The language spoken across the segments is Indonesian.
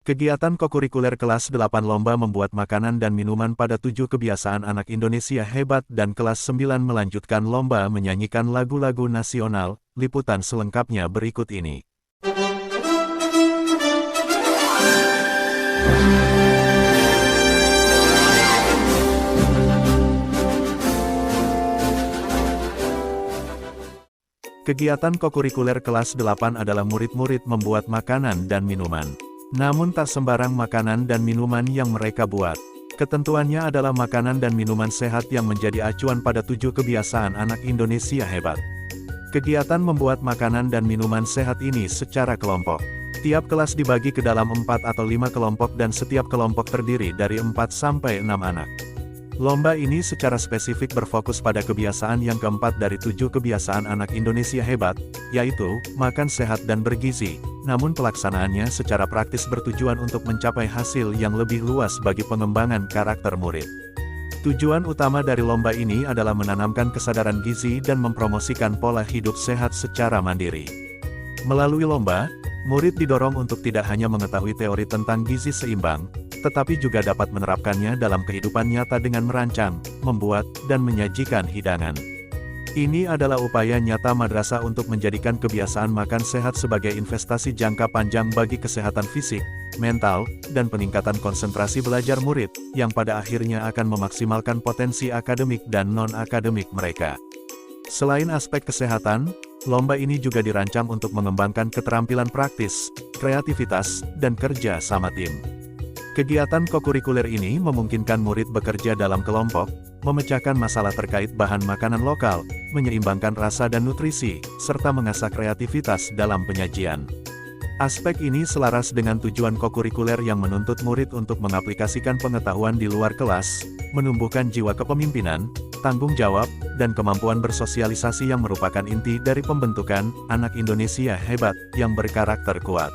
Kegiatan kokurikuler kelas 8 lomba membuat makanan dan minuman pada 7 kebiasaan anak Indonesia hebat dan kelas 9 melanjutkan lomba menyanyikan lagu-lagu nasional. Liputan selengkapnya berikut ini. Kegiatan kokurikuler kelas 8 adalah murid-murid membuat makanan dan minuman. Namun tak sembarang makanan dan minuman yang mereka buat. Ketentuannya adalah makanan dan minuman sehat yang menjadi acuan pada 7 kebiasaan anak Indonesia hebat. Kegiatan membuat makanan dan minuman sehat ini secara kelompok. Tiap kelas dibagi ke dalam 4 atau 5 kelompok dan setiap kelompok terdiri dari 4 sampai 6 anak. Lomba ini secara spesifik berfokus pada kebiasaan yang keempat dari 7 kebiasaan anak Indonesia hebat, yaitu, makan sehat dan bergizi, namun pelaksanaannya secara praktis bertujuan untuk mencapai hasil yang lebih luas bagi pengembangan karakter murid. Tujuan utama dari lomba ini adalah menanamkan kesadaran gizi dan mempromosikan pola hidup sehat secara mandiri. Melalui lomba, murid didorong untuk tidak hanya mengetahui teori tentang gizi seimbang, tetapi juga dapat menerapkannya dalam kehidupan nyata dengan merancang, membuat, dan menyajikan hidangan. Ini adalah upaya nyata madrasah untuk menjadikan kebiasaan makan sehat sebagai investasi jangka panjang bagi kesehatan fisik, mental, dan peningkatan konsentrasi belajar murid, yang pada akhirnya akan memaksimalkan potensi akademik dan non-akademik mereka. Selain aspek kesehatan, lomba ini juga dirancang untuk mengembangkan keterampilan praktis, kreativitas, dan kerja sama tim. Kegiatan kokurikuler ini memungkinkan murid bekerja dalam kelompok, memecahkan masalah terkait bahan makanan lokal, menyeimbangkan rasa dan nutrisi, serta mengasah kreativitas dalam penyajian. Aspek ini selaras dengan tujuan kokurikuler yang menuntut murid untuk mengaplikasikan pengetahuan di luar kelas, menumbuhkan jiwa kepemimpinan, tanggung jawab, dan kemampuan bersosialisasi yang merupakan inti dari pembentukan anak Indonesia hebat yang berkarakter kuat.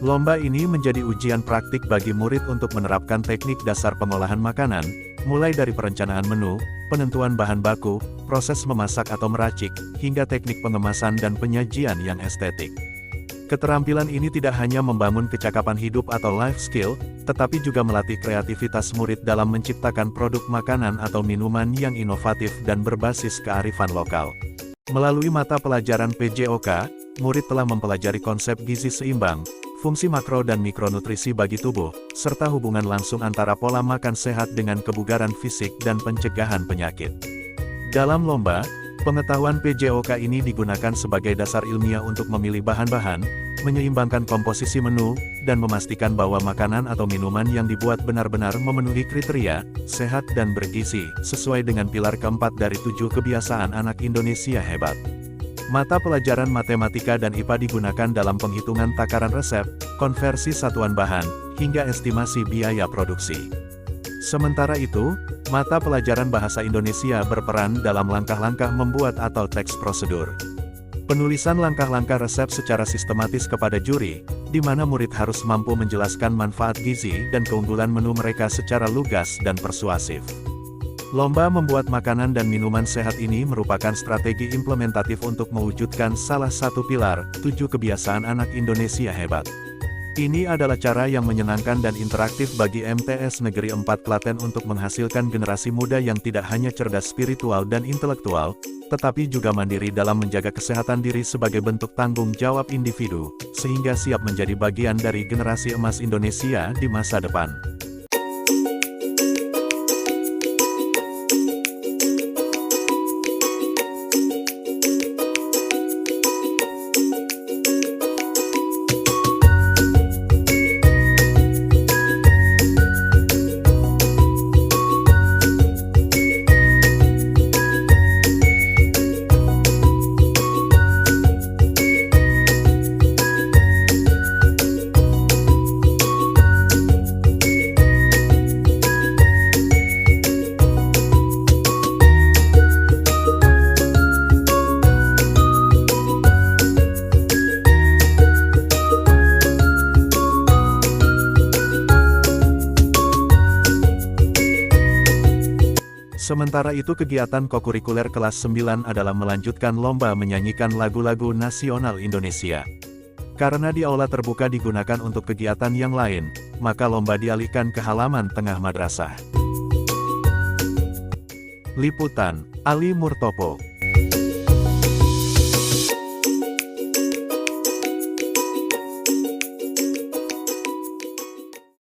Lomba ini menjadi ujian praktik bagi murid untuk menerapkan teknik dasar pengolahan makanan, mulai dari perencanaan menu, penentuan bahan baku, proses memasak atau meracik, hingga teknik pengemasan dan penyajian yang estetik. Keterampilan ini tidak hanya membangun kecakapan hidup atau life skill, tetapi juga melatih kreativitas murid dalam menciptakan produk makanan atau minuman yang inovatif dan berbasis kearifan lokal. Melalui mata pelajaran PJOK, murid telah mempelajari konsep gizi seimbang, fungsi makro dan mikronutrisi bagi tubuh, serta hubungan langsung antara pola makan sehat dengan kebugaran fisik dan pencegahan penyakit. Dalam lomba, pengetahuan PJOK ini digunakan sebagai dasar ilmiah untuk memilih bahan-bahan, menyeimbangkan komposisi menu, dan memastikan bahwa makanan atau minuman yang dibuat benar-benar memenuhi kriteria, sehat dan bergizi, sesuai dengan pilar keempat dari 7 kebiasaan anak Indonesia hebat. Mata pelajaran matematika dan IPA digunakan dalam penghitungan takaran resep, konversi satuan bahan, hingga estimasi biaya produksi. Sementara itu, mata pelajaran bahasa Indonesia berperan dalam langkah-langkah membuat atau teks prosedur. Penulisan langkah-langkah resep secara sistematis kepada juri, di mana murid harus mampu menjelaskan manfaat gizi dan keunggulan menu mereka secara lugas dan persuasif. Lomba membuat makanan dan minuman sehat ini merupakan strategi implementatif untuk mewujudkan salah satu pilar 7 kebiasaan anak Indonesia hebat. Ini adalah cara yang menyenangkan dan interaktif bagi MTS Negeri 4 Klaten untuk menghasilkan generasi muda yang tidak hanya cerdas spiritual dan intelektual, tetapi juga mandiri dalam menjaga kesehatan diri sebagai bentuk tanggung jawab individu, sehingga siap menjadi bagian dari generasi emas Indonesia di masa depan. Sementara itu kegiatan kokurikuler kelas 9 adalah melanjutkan lomba menyanyikan lagu-lagu nasional Indonesia. Karena di aula terbuka digunakan untuk kegiatan yang lain, maka lomba dialihkan ke halaman tengah madrasah. Liputan, Ali Murtopo.